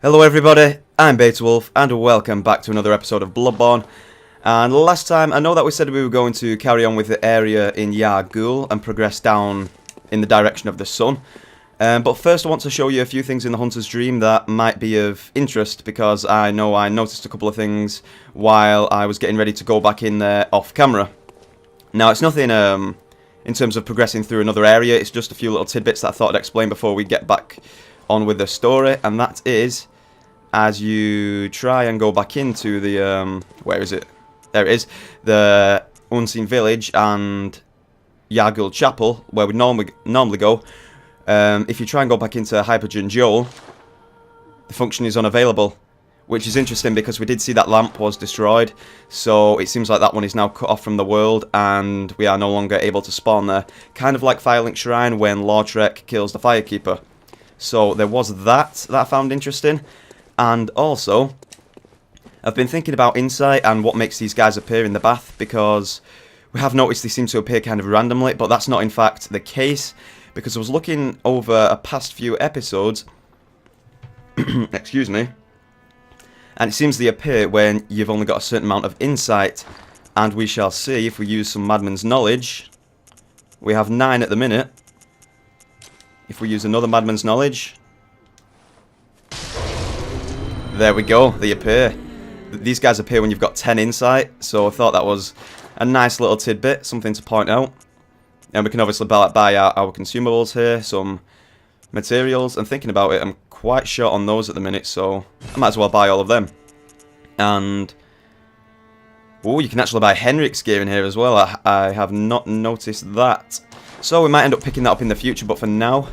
Hello everybody, I'm Beetwolf and welcome back to another episode of Bloodborne. And last time, I know that we said we were going to carry on with the area in Yahr Ghul and progress down in the direction of the sun. But first I want to show you a few things in the Hunter's Dream that might be of interest, because I know I noticed a couple of things while I was getting ready to go back in there off camera. Now it's nothing in terms of progressing through another area, it's just a few little tidbits that I thought I'd explain before we get back on with the story, and that is, as you try and go back into the, where is it? There it is, the Unseen Village and Yahr Ghul Chapel, where we normally go. If you try and go back into Hypogean Joel, the function is unavailable, which is interesting because we did see that lamp was destroyed, so it seems like that one is now cut off from the world and we are no longer able to spawn there. Kind of like Firelink Shrine when Lautrec kills the Firekeeper. So there was that I found interesting. And also, I've been thinking about Insight and what makes these guys appear in the bath, because we have noticed they seem to appear kind of randomly, but that's not in fact the case, because I was looking over a past few episodes, excuse me, and it seems they appear when you've only got a certain amount of insight, and we shall see if we use some Madman's Knowledge. We have 9 at the minute. If we use another Madman's Knowledge, there we go, they appear. These guys appear when you've got 10 insight, so I thought that was a nice little tidbit, something to point out. And we can obviously buy our consumables here, some materials, and thinking about it, I'm quite short on those at the minute, so I might as well buy all of them. And, oh, you can actually buy Henrik's gear in here as well, I have not noticed that. So we might end up picking that up in the future, but for now,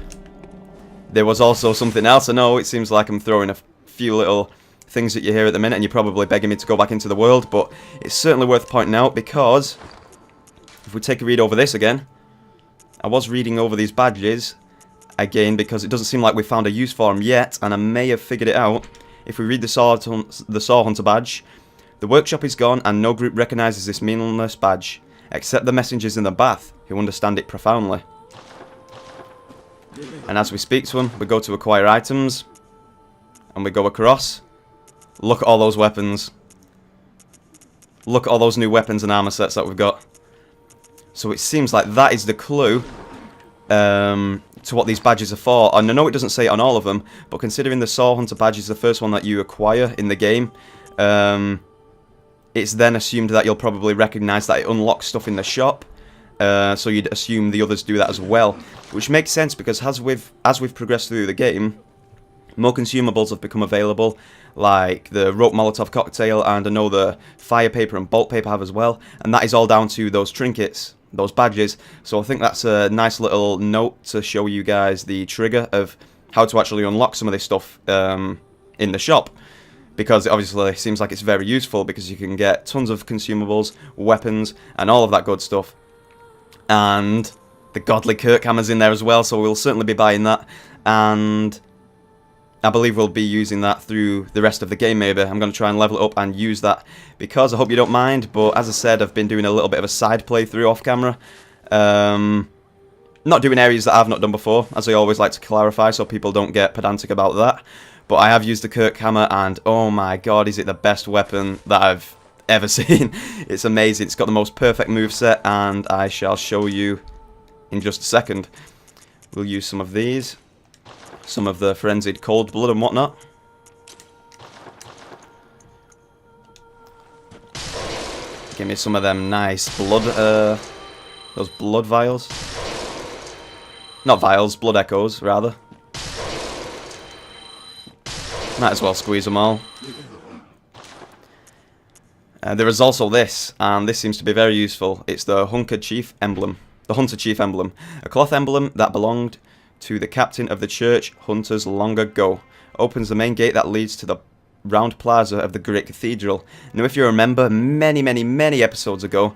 there was also something else. I know it seems like I'm throwing a few little things at you here at the minute, and you're probably begging me to go back into the world, but it's certainly worth pointing out, because if we take a read over this again, I was reading over these badges again because it doesn't seem like we found a use for them yet, and I may have figured it out. If we read the Saw Hunter badge, the workshop is gone and no group recognises this meaningless badge, except the messengers in the bath, who understand it profoundly. And as we speak to them, we go to acquire items, and we go across. Look at all those weapons. Look at all those new weapons and armor sets that we've got. So it seems like that is the clue to what these badges are for. And I know it doesn't say it on all of them, but considering the Saw Hunter badge is the first one that you acquire in the game, it's then assumed that you'll probably recognise that it unlocks stuff in the shop. So you'd assume the others do that as well, which makes sense because as we've progressed through the game, more consumables have become available, like the rope Molotov cocktail, and I know the fire paper and bolt paper have as well, and that is all down to those trinkets, those badges. So I think that's a nice little note to show you guys the trigger of how to actually unlock some of this stuff in the shop, because it obviously seems like it's very useful because you can get tons of consumables, weapons, and all of that good stuff. And the godly Kirkhammer's in there as well, so we'll certainly be buying that, and I believe we'll be using that through the rest of the game maybe. I'm going to try and level it up and use that, because I hope you don't mind, but as I said, I've been doing a little bit of a side playthrough off camera. Not doing areas that I've not done before, as I always like to clarify so people don't get pedantic about that. But I have used the Kirkhammer, and oh my god, is it the best weapon that I've ever seen. It's amazing. It's got the most perfect moveset, and I shall show you in just a second. We'll use some of these. Some of the frenzied cold blood and whatnot. Give me some of them nice blood, those blood vials. Not vials, blood echoes, rather. Might as well squeeze them all. There is also this, and this seems to be very useful. It's the Hunter Chief Emblem. The Hunter Chief Emblem. A cloth emblem that belonged to the captain of the church hunters long ago. Opens the main gate that leads to the round plaza of the great cathedral. Now if you remember, many episodes ago,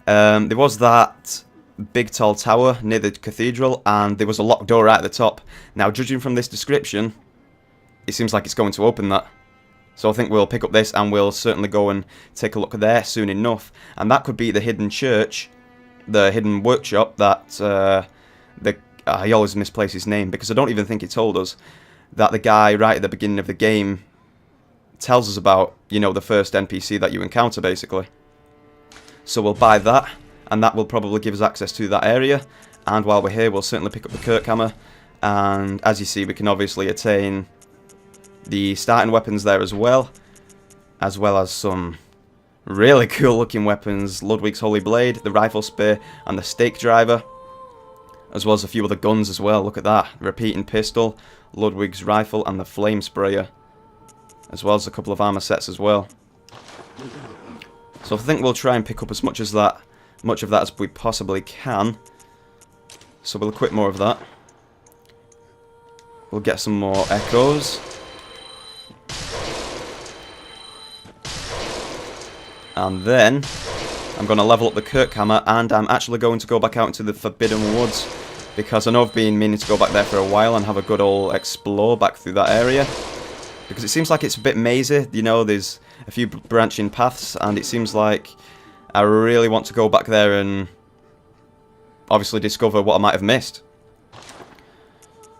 there was that big tall tower near the cathedral, and there was a locked door right at the top. Now judging from this description, it seems like it's going to open that. So I think we'll pick up this and we'll certainly go and take a look there soon enough. And that could be the hidden church, the hidden workshop that I always misplace his name because I don't even think he told us. that the guy right at the beginning of the game tells us about, you know, the first NPC that you encounter, basically. So we'll buy that, and that will probably give us access to that area. And while we're here, we'll certainly pick up the Kirkhammer. And as you see, we can obviously attain the starting weapons there as well as some really cool looking weapons: Ludwig's Holy Blade, the Rifle Spear, and the Stake Driver, as well as a few other guns as well. Look at that. Repeating Pistol, Ludwig's Rifle, and the Flame Sprayer, as well as a couple of armor sets as well. So I think we'll try and pick up as much of that as we possibly can. So we'll equip more of that. We'll get some more echoes. And then I'm going to level up the Kirkhammer, and I'm actually going to go back out into the Forbidden Woods, because I know I've been meaning to go back there for a while and have a good old explore back through that area. Because it seems like it's a bit mazy, you know, there's a few branching paths, and it seems like I really want to go back there and obviously discover what I might have missed.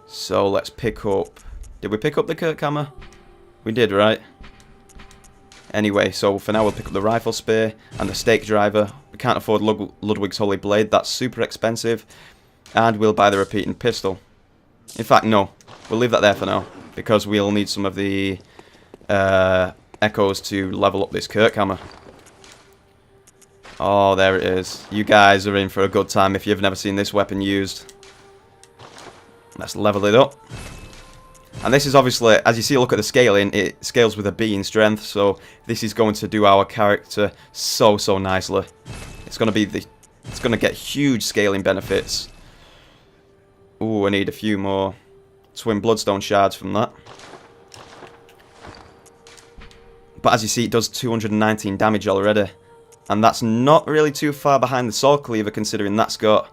So let's pick up... Did we pick up the Kirkhammer? We did, right? Anyway, so for now we'll pick up the Rifle Spear and the Stake Driver. We can't afford Ludwig's Holy Blade, that's super expensive. And we'll buy the Repeating Pistol. In fact, no. We'll leave that there for now, because we'll need some of the echoes to level up this Kirkhammer. Oh, there it is. You guys are in for a good time if you've never seen this weapon used. Let's level it up. And this is obviously, as you see, look at the scaling, it scales with a B in strength, so this is going to do our character so nicely. It's going to get huge scaling benefits. Ooh, I need a few more Twin Bloodstone shards from that. But as you see, it does 219 damage already. And that's not really too far behind the Sword Cleaver, considering that's got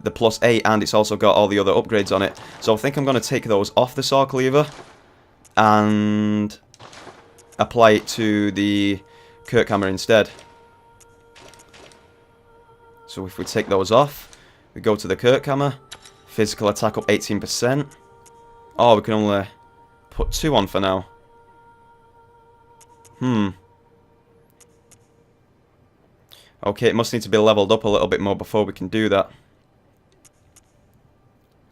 the +8 and it's also got all the other upgrades on it. So I think I'm going to take those off the Sword Cleaver and apply it to the Kirkhammer instead. So if we take those off, we go to the Kirkhammer, physical attack up 18%. Oh, we can only put 2 on for now. Okay, it must need to be leveled up a little bit more before we can do that.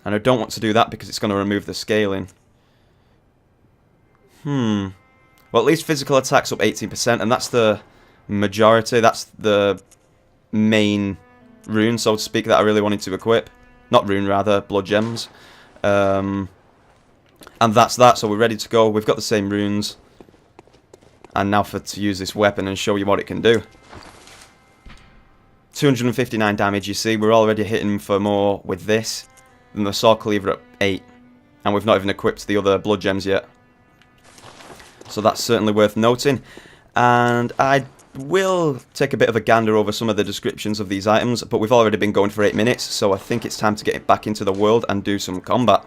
And I don't want to do that because it's going to remove the scaling. Well, at least physical attack's up 18%, and that's the majority, that's the main rune, so to speak, that I really wanted to equip. Not rune, rather, blood gems. And that's that, so we're ready to go. We've got the same runes. And now to use this weapon and show you what it can do. 259 damage, you see, we're already hitting for more with this than the Sword Cleaver at 8. And we've not even equipped the other blood gems yet. So that's certainly worth noting. And I will take a bit of a gander over some of the descriptions of these items, but we've already been going for 8 minutes, so I think it's time to get back into the world and do some combat.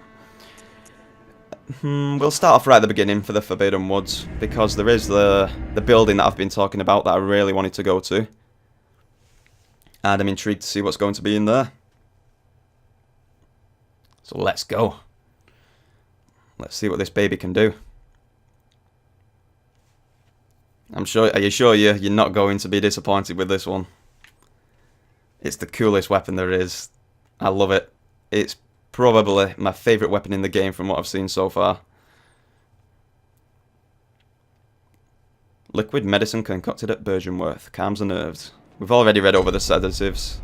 We'll start off right at the beginning for the Forbidden Woods, because there is the building that I've been talking about that I really wanted to go to. And I'm intrigued to see what's going to be in there. So let's go. Let's see what this baby can do. Are you sure you're not going to be disappointed with this one? It's the coolest weapon there is. I love it. It's probably my favourite weapon in the game from what I've seen so far. Liquid medicine concocted at Bergenworth. Calms the nerves. We've already read over the sedatives.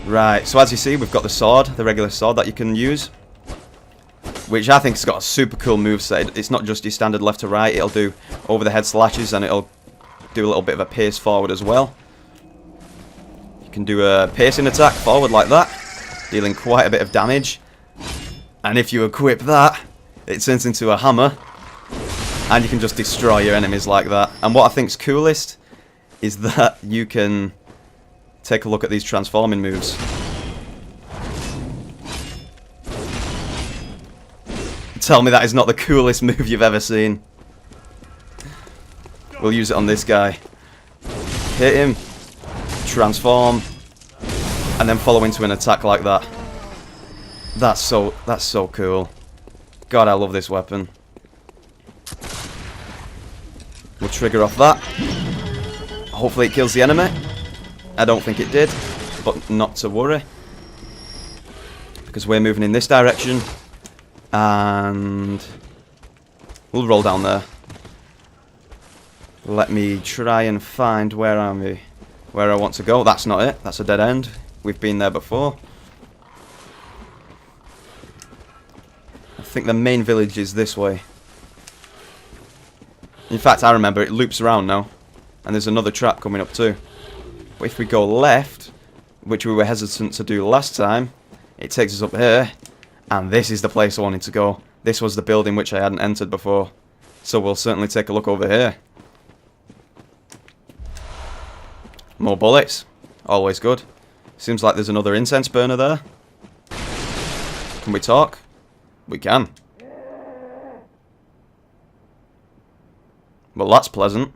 Right, so as you see, we've got the sword, the regular sword that you can use, which I think has got a super cool moveset. It's not just your standard left to right, it'll do over the head slashes and it'll do a little bit of a pierce forward as well. You can do a piercing attack forward like that, dealing quite a bit of damage. And if you equip that, it turns into a hammer, and you can just destroy your enemies like that. And what I think's coolest is that you can take a look at these transforming moves. Tell me that is not the coolest move you've ever seen. We'll use it on this guy. Hit him, transform, and then follow into an attack like that. That's so cool. God, I love this weapon. We'll trigger off that. Hopefully it kills the enemy. I don't think it did, but not to worry. Because we're moving in this direction. And we'll roll down there. Let me try and find where I want to go. That's not it. That's a dead end. We've been there before. I think the main village is this way. In fact, I remember it loops around now. And there's another trap coming up too. But if we go left, which we were hesitant to do last time, it takes us up here. And this is the place I wanted to go. This was the building which I hadn't entered before. So we'll certainly take a look over here. More bullets. Always good. Seems like there's another incense burner there. Can we talk? We can. Well, that's pleasant.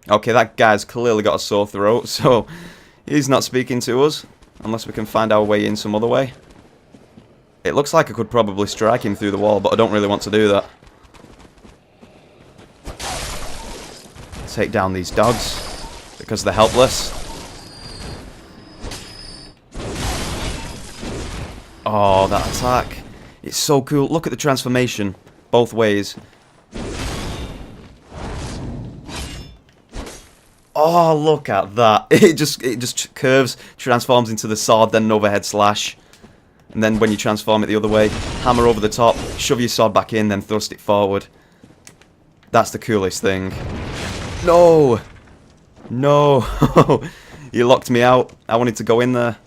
Okay, that guy's clearly got a sore throat, so he's not speaking to us. Unless we can find our way in some other way. It looks like I could probably strike him through the wall, but I don't really want to do that. Take down these dogs, because they're helpless. Oh, that attack. It's so cool. Look at the transformation, both ways. Oh, look at that. It just curves, transforms into the sword, then an overhead slash. And then when you transform it the other way, hammer over the top, shove your sword back in, then thrust it forward. That's the coolest thing. No! No! You locked me out. I wanted to go in there.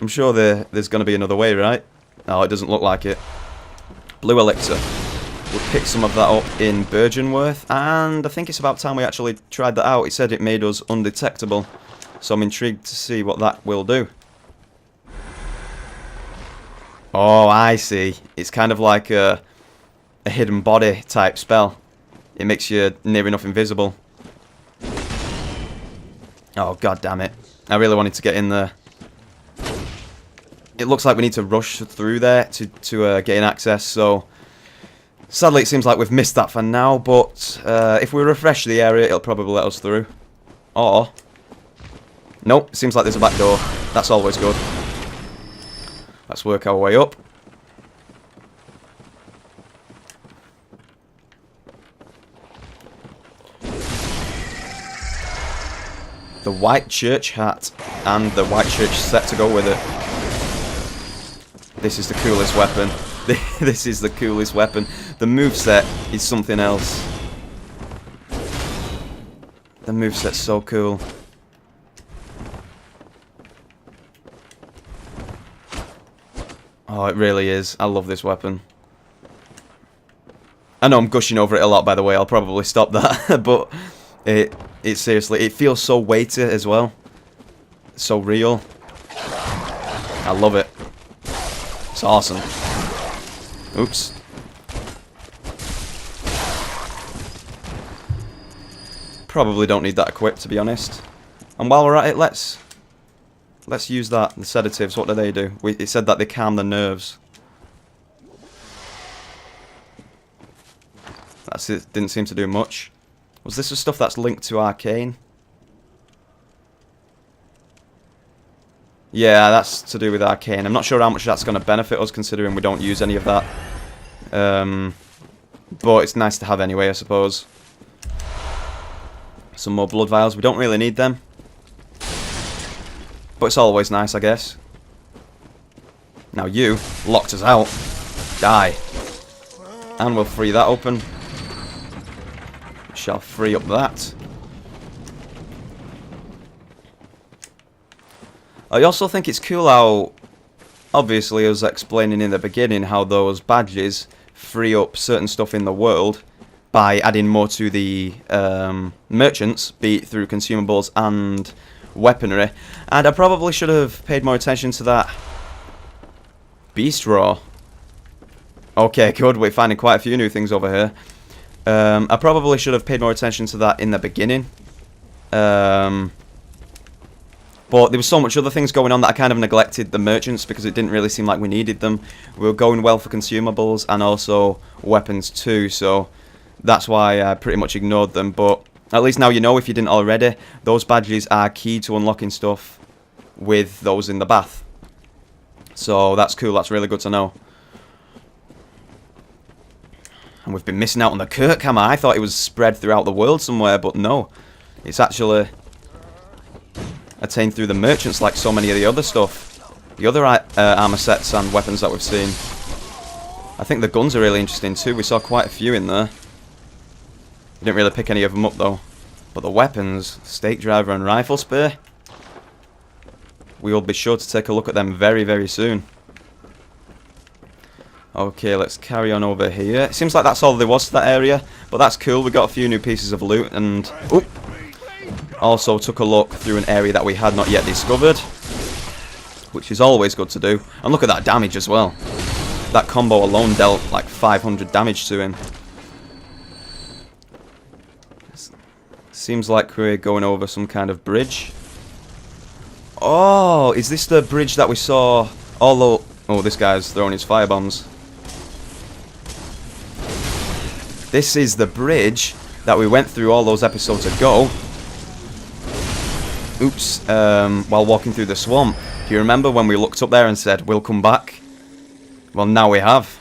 I'm sure there's going to be another way, right? No, it doesn't look like it. Blue elixir. We'll pick some of that up in Burgenworth, and I think it's about time we actually tried that out. It said it made us undetectable, so I'm intrigued to see what that will do. Oh, I see. It's kind of like a hidden body type spell. It makes you near enough invisible. Oh, god damn it. I really wanted to get in there. It looks like we need to rush through there to gain access, so sadly it seems like we've missed that for now, but if we refresh the area, it'll probably let us through. Or nope, seems like there's a back door. That's always good. Let's work our way up. The white church hat and the white church set to go with it. This is the coolest weapon. This is the coolest weapon. The moveset is something else. The moveset's so cool. Oh, it really is. I love this weapon. I know I'm gushing over it a lot, by the way. I'll probably stop that. But it seriously, it feels so weighty as well. So real. I love it. It's awesome. Oops. Probably don't need that equipped, to be honest. And while we're at it, let's use that. The sedatives, what do? It said that they calm the nerves. That's it. Didn't seem to do much. Was this the stuff that's linked to Arcane? Yeah, that's to do with Arcane. I'm not sure how much that's going to benefit us, considering we don't use any of that. But it's nice to have anyway, I suppose. Some more blood vials. We don't really need them. But it's always nice, I guess. Now you locked us out. Die. And we'll free that open. Shall free up that. I also think it's cool how, obviously, I was explaining in the beginning how those badges free up certain stuff in the world by adding more to the merchants, be it through consumables and weaponry. And I probably should have paid more attention to that beast roar. Okay, good. We're finding quite a few new things over here. I probably should have paid more attention to that in the beginning. But there was so much other things going on that I kind of neglected the merchants because it didn't really seem like we needed them. We were going well for consumables and also weapons too, so that's why I pretty much ignored them. But at least now you know, if you didn't already, those badges are key to unlocking stuff with those in the bath. So that's cool, that's really good to know. And we've been missing out on the Kirk hammer. I thought it was spread throughout the world somewhere, but no. It's actually attained through the merchants like so many of the other stuff. The other armor sets and weapons that we've seen. I think the guns are really interesting too. We saw quite a few in there. We didn't really pick any of them up though. But the weapons, stake driver and rifle spear, we will be sure to take a look at them very, very soon. Okay, let's carry on over here. It seems like that's all there was to that area, but that's cool. We got a few new pieces of loot and also took a look through an area that we had not yet discovered, which is always good to do. And look at that damage as well. That combo alone dealt like 500 damage to him. Seems like we're going over some kind of bridge. Oh, is this the bridge that we saw? Although, oh, this guy's throwing his firebombs. This is the bridge that we went through all those episodes ago. Oops, while walking through the swamp. Do you remember when we looked up there and said, we'll come back? Well, now we have.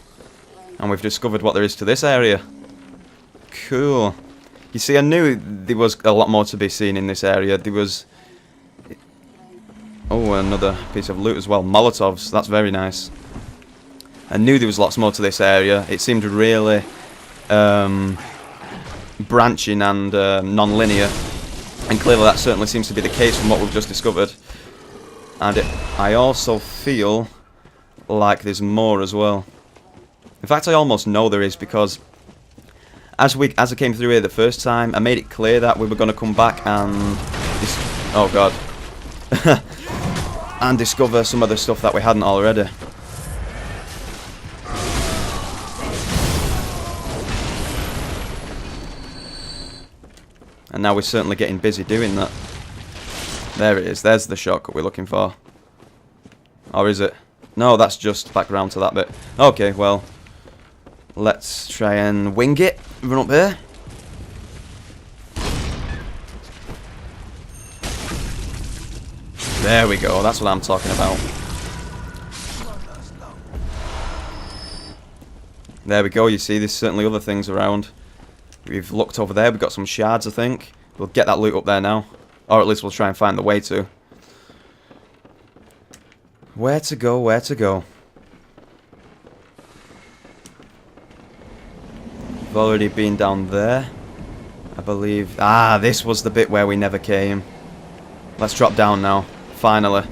And we've discovered what there is to this area. Cool. You see, I knew there was a lot more to be seen in this area. There was... oh, another piece of loot as well. Molotovs, that's very nice. I knew there was lots more to this area. It seemed really branching and non-linear. And clearly that certainly seems to be the case from what we've just discovered. And I also feel like there's more as well. In fact, I almost know there is, because as I came through here the first time, I made it clear that we were going to come back and... oh god. And discover some of the stuff that we hadn't already. And now we're certainly getting busy doing that. There it is. There's the shortcut we're looking for. Or is it? No, that's just back around to that bit. Okay, well, let's try and wing it. Run up here. There we go. That's what I'm talking about. There we go. You see, there's certainly other things around. We've looked over there. We've got some shards, I think. We'll get that loot up there now. Or at least we'll try and find the way to. Where to go, where to go. We've already been down there, I believe. Ah, this was the bit where we never came. Let's drop down now, finally.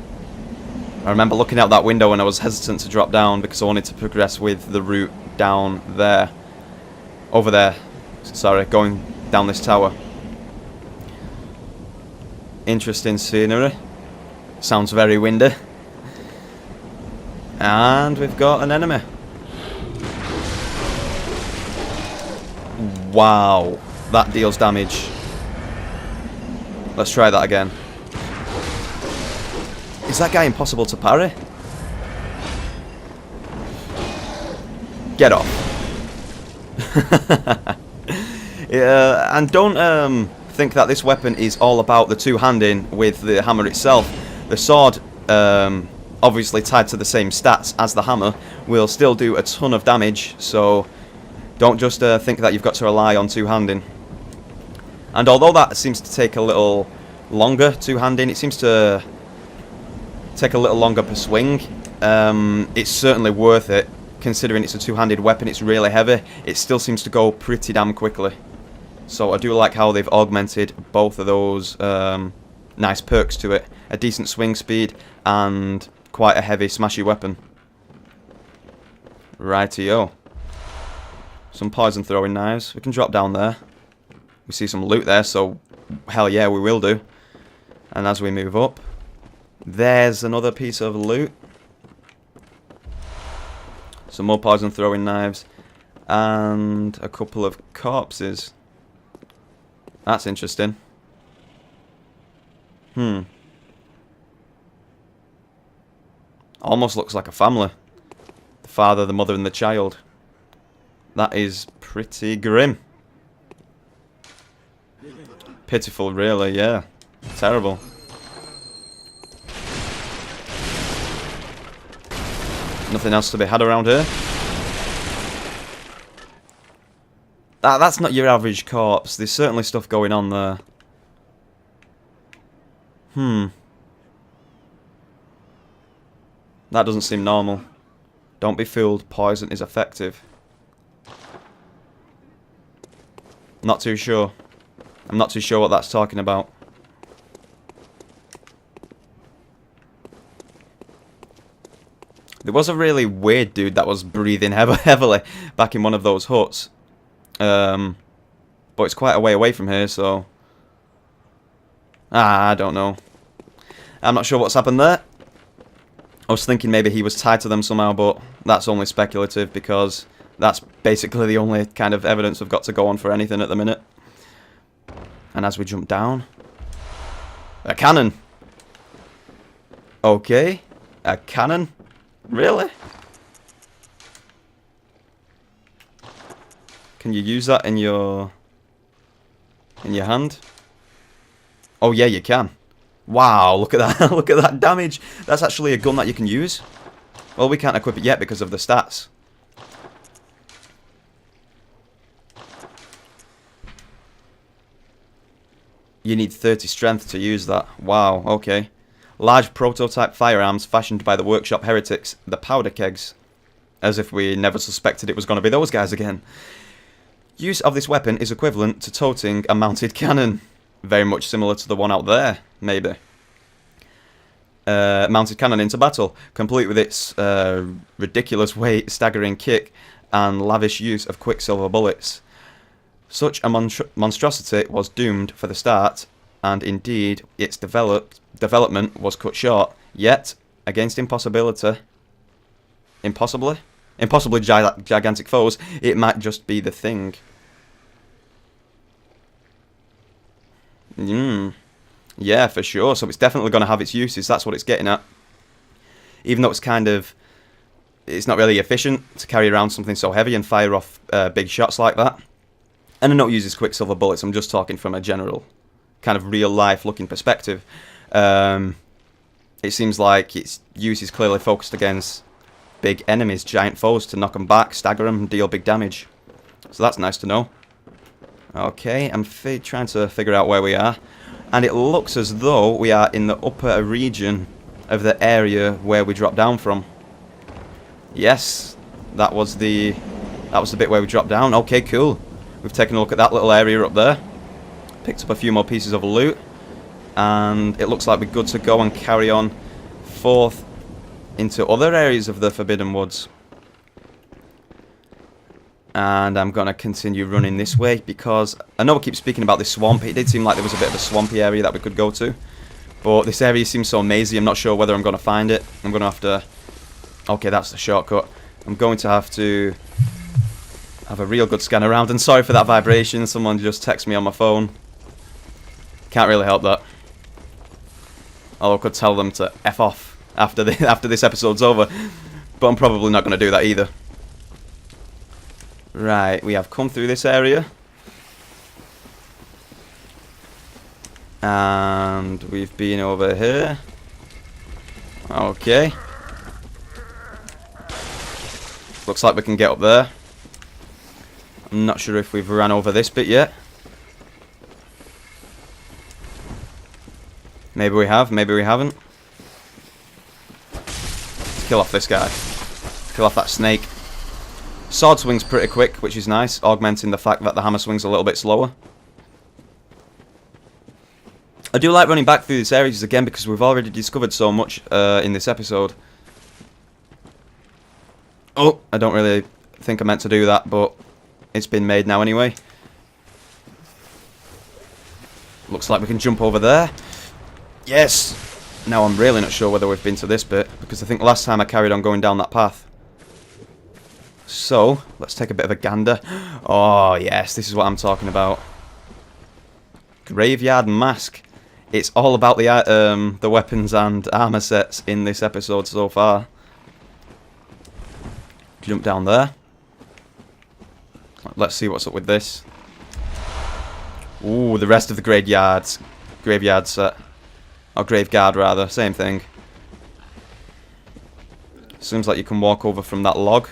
I remember looking out that window and I was hesitant to drop down because I wanted to progress with the route down there. Over there. Sorry, going down this tower. Interesting scenery. Sounds very windy. And we've got an enemy. Wow, that deals damage. Let's try that again. Is that guy impossible to parry? Get off. Yeah, and don't think that this weapon is all about the two-handing with the hammer itself. The sword, obviously tied to the same stats as the hammer, will still do a ton of damage, so don't just think that you've got to rely on two-handing. And although that seems to take a little longer, two-handing, it seems to take a little longer per swing, it's certainly worth it. Considering it's a two-handed weapon, it's really heavy, it still seems to go pretty damn quickly. So I do like how they've augmented both of those nice perks to it. A decent swing speed and quite a heavy smashy weapon. Rightio. Some poison throwing knives. We can drop down there. We see some loot there, so hell yeah, we will do. And as we move up, there's another piece of loot. Some more poison throwing knives. And a couple of corpses. That's interesting. Almost looks like a family. The father, the mother, and the child. That is pretty grim. Pitiful, really, yeah. Terrible. Nothing else to be had around here. That's not your average corpse. There's certainly stuff going on there. That doesn't seem normal. Don't be fooled. Poison is effective. Not too sure. I'm not too sure what that's talking about. There was a really weird dude that was breathing heavily back in one of those huts. But it's quite a way away from here, so... I don't know. I'm not sure what's happened there. I was thinking maybe he was tied to them somehow, but that's only speculative because that's basically the only kind of evidence we've got to go on for anything at the minute. And as we jump down... A cannon! Okay. A cannon? Really? Can you use that in your hand? Oh yeah, you can. Wow, look at that. Look at that damage. That's actually a gun that you can use. Well, we can't equip it yet because of the stats. You need 30 strength to use that. Wow, okay. Large prototype firearms fashioned by the workshop heretics, the powder kegs. As if we never suspected it was going to be those guys again. Use of this weapon is equivalent to toting a mounted cannon. Very much similar to the one out there, maybe. Mounted cannon into battle, complete with its ridiculous weight, staggering kick, and lavish use of quicksilver bullets. Such a monstrosity was doomed for the start, and indeed its development was cut short. Yet, against impossibly gigantic foes, it might just be the thing. Yeah, for sure. So it's definitely going to have its uses. That's what it's getting at. Even though it's not really efficient to carry around something so heavy and fire off big shots like that. And I don't use quicksilver bullets. I'm just talking from a general kind of real life looking perspective. It seems like its use is clearly focused against big enemies, giant foes, to knock them back, stagger them, and deal big damage. So that's nice to know. Okay, I'm trying to figure out where we are. And it looks as though we are in the upper region of the area where we dropped down from. Yes, that was the bit where we dropped down. Okay, cool. We've taken a look at that little area up there. Picked up a few more pieces of loot. And it looks like we're good to go and carry on forth into other areas of the Forbidden Woods. And I'm going to continue running this way because I know we keep speaking about this swamp. It did seem like there was a bit of a swampy area that we could go to. But this area seems so mazy, I'm not sure whether I'm going to find it. I'm going to have to... Okay, that's the shortcut. I'm going to have a real good scan around. And sorry for that vibration. Someone just texted me on my phone. Can't really help that. Although I could tell them to F off after this episode's over. But I'm probably not going to do that either. Right, we have come through this area. And we've been over here. Okay. Looks like we can get up there. I'm not sure if we've ran over this bit yet. Maybe we have, maybe we haven't. Let's kill off this guy. Kill off that snake. Sword swing's pretty quick, which is nice, augmenting the fact that the hammer swing's a little bit slower. I do like running back through these areas again because we've already discovered so much in this episode. Oh, I don't really think I meant to do that, but it's been made now anyway. Looks like we can jump over there. Yes! Now I'm really not sure whether we've been to this bit, because I think last time I carried on going down that path. So, let's take a bit of a gander. Oh, yes, this is what I'm talking about. Graveyard Mask. It's all about the weapons and armor sets in this episode so far. Jump down there. Let's see what's up with this. Ooh, the rest of the graveyard set. Or Graveguard rather, same thing. Seems like you can walk over from that log.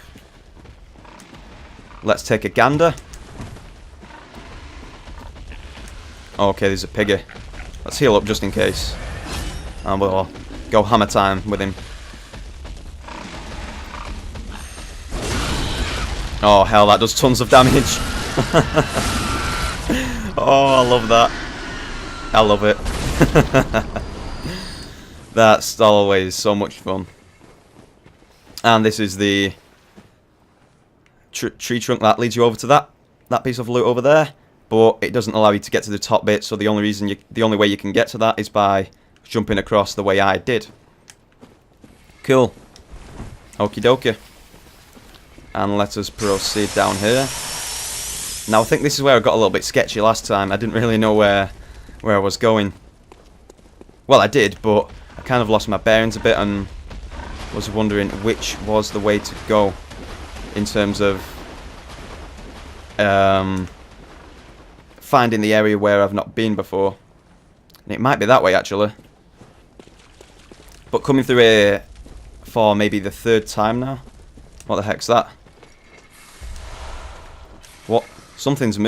Let's take a gander. Okay, there's a piggy. Let's heal up just in case. And we'll go hammer time with him. Oh hell, that does tons of damage. Oh, I love that. I love it. That's always so much fun. And this is the tree trunk that leads you over to that piece of loot over there. But it doesn't allow you to get to the top bit, so the only way you can get to that is by jumping across the way I did. Cool. Okie dokie. And let us proceed down here. Now I think this is where I got a little bit sketchy last time. I didn't really know where I was going. Well, I did, but I kind of lost my bearings a bit and was wondering which was the way to go in terms of finding the area where I've not been before. And it might be that way actually. But coming through here for maybe the third time now. What the heck's that? What? Something's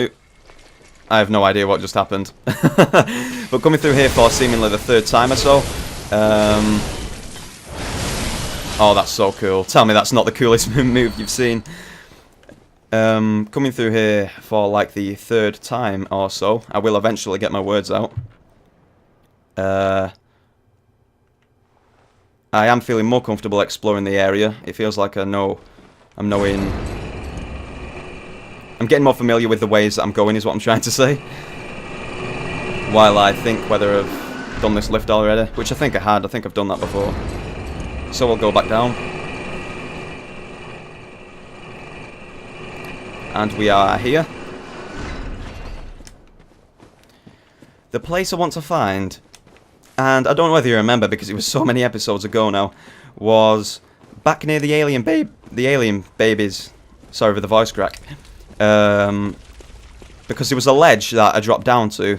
I have no idea what just happened. But coming through here for seemingly the third time or so. Oh, that's so cool. Tell me that's not the coolest move you've seen. Coming through here for like the third time or so. I will eventually get my words out. I am feeling more comfortable exploring the area. It feels like I'm getting more familiar with the ways that I'm going is what I'm trying to say. While I think whether I've done this lift already, which I think I had. I think I've done that before. So we'll go back down. And we are here. The place I want to find, and I don't know whether you remember because it was so many episodes ago now, was back near the alien babies. Sorry for the voice crack. Because there was a ledge that I dropped down to,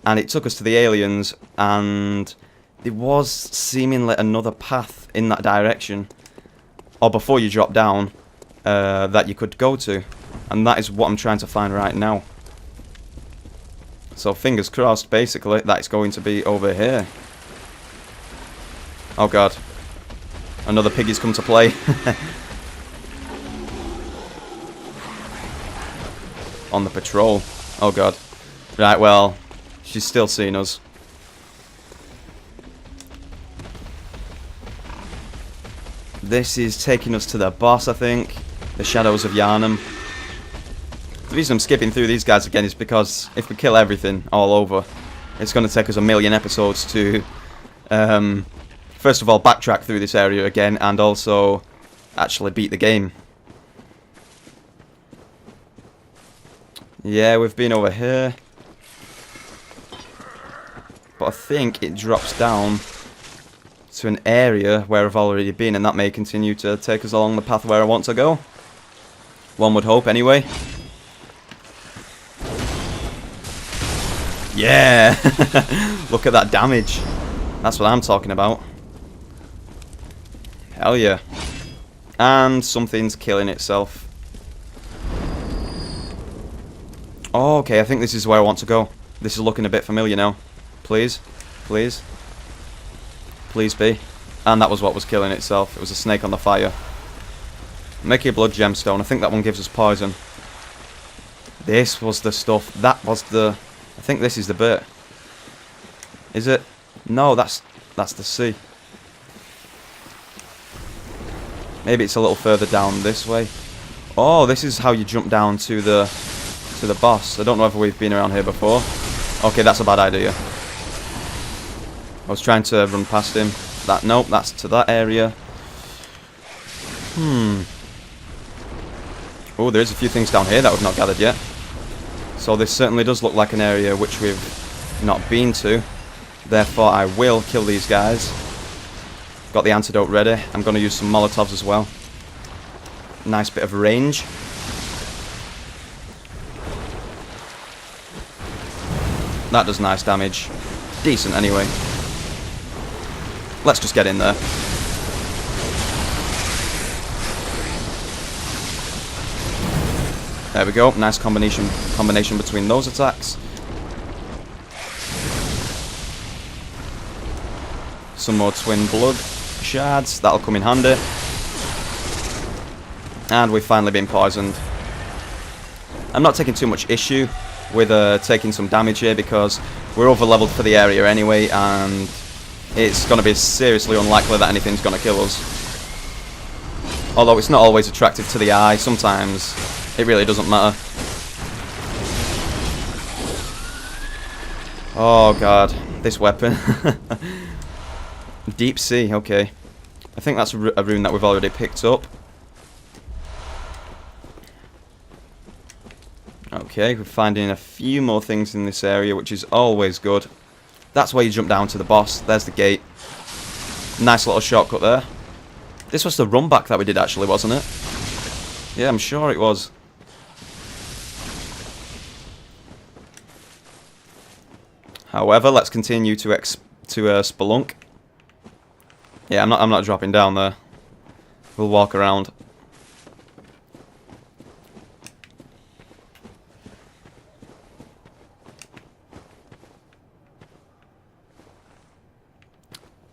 and it took us to the aliens, and there was seemingly another path in that direction, or before you drop down, that you could go to, and that is what I'm trying to find right now. So fingers crossed, basically, that it's going to be over here. Oh god. Another piggy's come to play. On the patrol. Oh god. Right, well, she's still seeing us. This is taking us to the boss, I think. The Shadows of Yharnam. The reason I'm skipping through these guys again is because if we kill everything all over, it's going to take us a million episodes to, first of all, backtrack through this area again, and also actually beat the game. Yeah, we've been over here. But I think it drops down to an area where I've already been, and that may continue to take us along the path where I want to go. One would hope, anyway. Yeah! Look at that damage. That's what I'm talking about. Hell yeah. And something's killing itself. Oh, okay, I think this is where I want to go. This is looking a bit familiar now. Please. Please. Please be. And that was what was killing itself. It was a snake on the fire. Make a blood gemstone. I think that one gives us poison. This was the stuff. That was the... I think this is the bit. Is it? No, that's the sea. Maybe it's a little further down this way. Oh, this is how you jump down to the boss. I don't know if we've been around here before. Okay, that's a bad idea. I was trying to run past him. Nope, that's to that area. Oh, there is a few things down here that we've not gathered yet. So this certainly does look like an area which we've not been to. Therefore, I will kill these guys. Got the antidote ready. I'm going to use some Molotovs as well. nice bit of range. That does nice damage. Decent anyway. Let's just get in there. There we go. Nice combination between those attacks. Some more twin blood shards. That'll come in handy. And we've finally been poisoned. I'm not taking too much issue with taking some damage here because we're over leveled for the area anyway, and it's going to be seriously unlikely that anything's going to kill us. Although it's not always attractive to the eye, sometimes it really doesn't matter. Oh god, this weapon. Deep Sea, okay. I think that's a rune that we've already picked up. Okay, we're finding a few more things in this area, which is always good. That's where you jump down to the boss. There's the gate. Nice little shortcut there. This was the run back that we did actually, wasn't it? Yeah, I'm sure it was. However, let's continue to spelunk. Yeah, I'm not dropping down there. We'll walk around.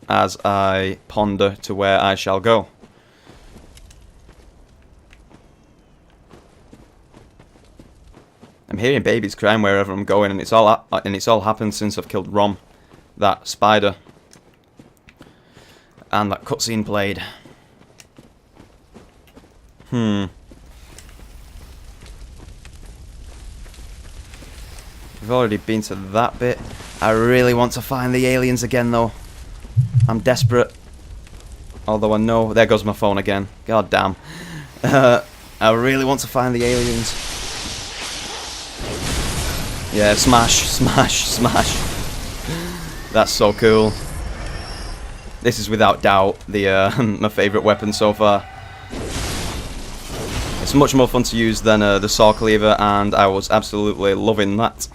As I ponder to where I shall go. I'm hearing babies crying wherever I'm going, and it's all happened since I've killed Rom, that spider, and that cutscene played. We've already been to that bit. I really want to find the aliens again, though. I'm desperate. Although I know... There goes my phone again. God damn. I really want to find the aliens. Yeah, smash, smash, smash. That's so cool. This is without doubt my favourite weapon so far. It's much more fun to use than the saw cleaver, and I was absolutely loving that.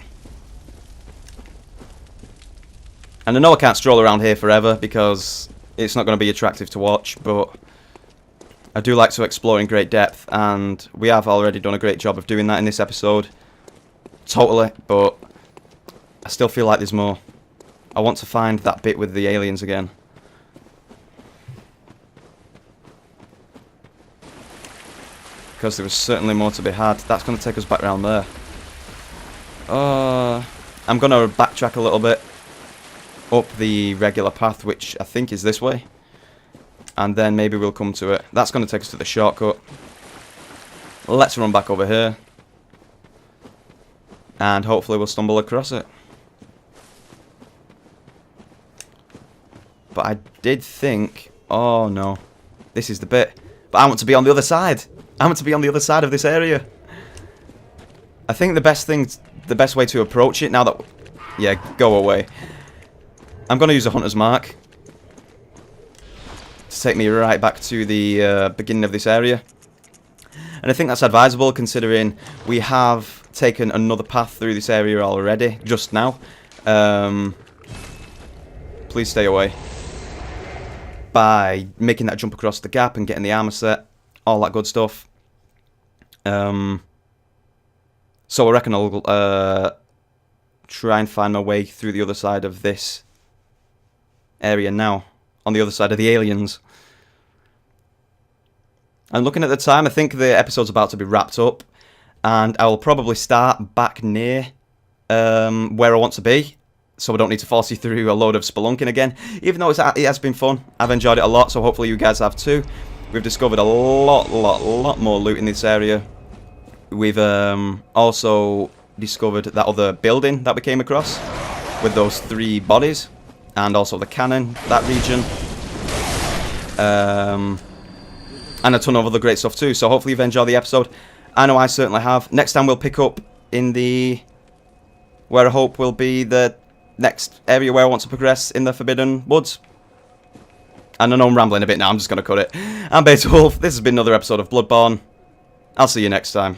And I know I can't stroll around here forever because it's not going to be attractive to watch, but I do like to explore in great depth, and we have already done a great job of doing that in this episode. Totally, but I still feel like there's more. I want to find that bit with the aliens again. Because there was certainly more to be had. That's going to take us back around there. I'm going to backtrack a little bit. Up the regular path, which I think is this way, and then maybe we'll come to it. That's going to take us to the shortcut. Let's run back over here, and hopefully we'll stumble across it. But I did think, oh no, this is the bit. But I want to be on the other side. I want to be on the other side of this area. I think the best way to approach it now that, yeah, go away. I'm going to use a hunter's mark to take me right back to the beginning of this area. And I think that's advisable considering we have taken another path through this area already, just now. Please stay away. By making that jump across the gap and getting the armor set, all that good stuff. So I reckon I'll try and find my way through the other side of this area now, on the other side of the aliens. And looking at the time, I think the episode's about to be wrapped up, and I will probably start back near where I want to be, so I don't need to force you through a load of spelunking again, even though it has been fun. I've enjoyed it a lot, so hopefully you guys have too. We've discovered a lot more loot in this area. We've also discovered that other building that we came across with those 3 bodies. And also the cannon, that region. And a ton of other great stuff too. So hopefully you've enjoyed the episode. I know I certainly have. Next time we'll pick up in where I hope will be the next area where I want to progress in the Forbidden Woods. And I know I'm rambling a bit now, I'm just going to cut it. I'm Beta Wolf. This has been another episode of Bloodborne. I'll see you next time.